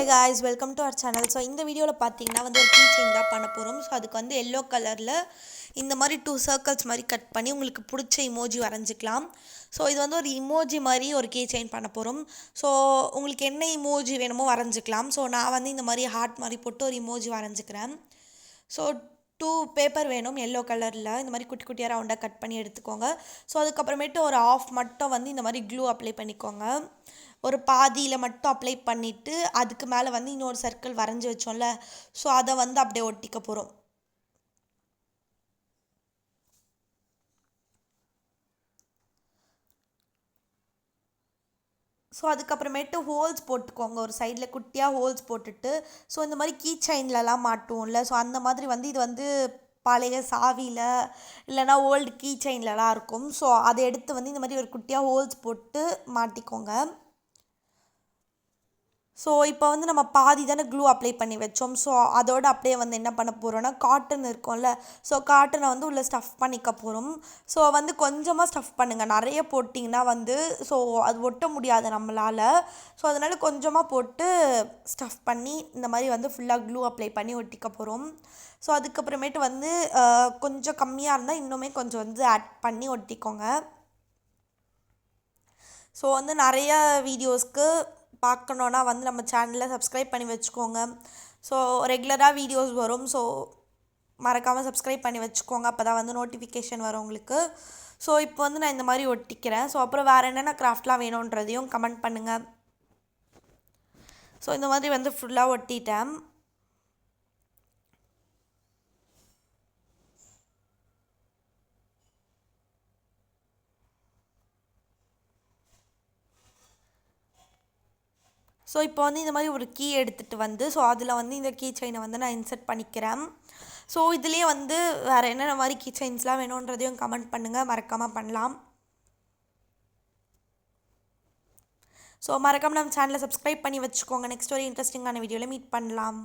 Hi guys, welcome to our channel. So இந்த வீடியோவில் பார்த்தீங்கன்னா வந்து ஒரு கீ செயின் தான் பண்ண போகிறோம். ஸோ அதுக்கு வந்து எல்லோ கலரில் இந்த மாதிரி 2 சர்க்கிள்ஸ் மாதிரி கட் பண்ணி உங்களுக்கு பிடிச்ச இமோஜி வரைஞ்சிக்கலாம். ஸோ இது வந்து ஒரு இமோஜி மாதிரி ஒரு கீ செயின் பண்ண போகிறோம். ஸோ உங்களுக்கு என்ன இமோஜி வேணுமோ வரைஞ்சிக்கலாம். ஸோ நான் வந்து இந்த மாதிரி ஹார்ட் மாதிரி போட்டு ஒரு இமோஜி வரைஞ்சிக்கிறேன். ஸோ 2 பேப்பர் வேணும் எல்லோ கலரில் இந்த மாதிரி குட்டி குட்டியாக ரவுண்டாக கட் பண்ணி எடுத்துக்கோங்க. ஸோ அதுக்கப்புறமேட்டு ஒரு ஆஃப் மட்டும் வந்து இந்த மாதிரி க்ளூ அப்ளை பண்ணிக்கோங்க. ஒரு பாதியில் மட்டும் அப்ளை பண்ணிவிட்டு அதுக்கு மேலே வந்து இன்னொரு சர்க்கிள் வரைஞ்சி வச்சோம்ல, ஸோ அதை வந்து அப்படியே ஒட்டிக்க போகிறோம். ஸோ அதுக்கப்புறமேட்டு ஹோல்ஸ் போட்டுக்கோங்க, ஒரு சைடில் குட்டியாக ஹோல்ஸ் போட்டுட்டு. ஸோ இந்த மாதிரி கீ செயின்லலாம் மாட்டுவோம்ல, ஸோ அந்த மாதிரி வந்து இது வந்து பழைய சாவியில் இல்லைனா ஓல்டு கீ செயின்லலாம் இருக்கும். ஸோ அதை எடுத்து வந்து இந்த மாதிரி ஒரு குட்டியாக ஹோல்ஸ் போட்டு மாட்டிக்கோங்க. ஸோ இப்போ வந்து நம்ம பாதி தானே க்ளூ அப்ளை பண்ணி வச்சோம். ஸோ அதோடு அப்படியே வந்து என்ன பண்ண போகிறோன்னா, காட்டன் இருக்கும்ல, ஸோ காட்டனை வந்து உள்ளே ஸ்டஃப் பண்ணிக்க போகிறோம். ஸோ வந்து கொஞ்சமாக ஸ்டஃப் பண்ணுங்கள், நிறைய போட்டிங்கன்னா வந்து ஸோ அது ஒட்ட முடியாது நம்மளால். ஸோ அதனால் கொஞ்சமாக போட்டு ஸ்டஃப் பண்ணி இந்த மாதிரி வந்து ஃபுல்லாக க்ளூ அப்ளை பண்ணி ஒட்டிக்க போகிறோம். ஸோ அதுக்கப்புறமேட்டு வந்து கொஞ்சம் கம்மியாக இருந்தால் இன்னுமே கொஞ்சம் வந்து ஆட் பண்ணி ஒட்டிக்கோங்க. ஸோ வந்து நிறைய வீடியோஸ்க்கு பார்க்கணுன்னா வந்து நம்ம சேனலை சப்ஸ்கிரைப் பண்ணி வச்சுக்கோங்க. ஸோ ரெகுலராக வீடியோஸ் வரும். ஸோ மறக்காமல் சப்ஸ்கிரைப் பண்ணி வச்சுக்கோங்க, அப்போ தான் வந்து நோட்டிஃபிகேஷன் வரும் உங்களுக்கு. ஸோ இப்போ வந்து நான் இந்த மாதிரி ஒட்டிக்கிறேன். ஸோ அப்புறம் வேறு என்னென்ன கிராஃப்ட்லாம் வேணுன்றதையும் கமெண்ட் பண்ணுங்கள். ஸோ இந்த மாதிரி வந்து ஃபுல்லாக ஒட்டிட்டேன். ஸோ இப்போ வந்து இந்த மாதிரி ஒரு கீ எடுத்துகிட்டு வந்து ஸோ அதில் வந்து இந்த கீ செயினை வந்து நான் இன்சர்ட் பண்ணிக்கிறேன். ஸோ இதுலேயே வந்து வேறு என்னென்ன மாதிரி கீ செயின்ஸ்லாம் வேணுன்றதையும் கமெண்ட் பண்ணுங்கள், மறக்காமல் பண்ணலாம். ஸோ மறக்காமல் நம்ம சேனலை சப்ஸ்கிரைப் பண்ணி வச்சுக்கோங்க. நெக்ஸ்ட் ஒரு இன்ட்ரெஸ்டிங்கான வீடியோவில் மீட் பண்ணலாம்.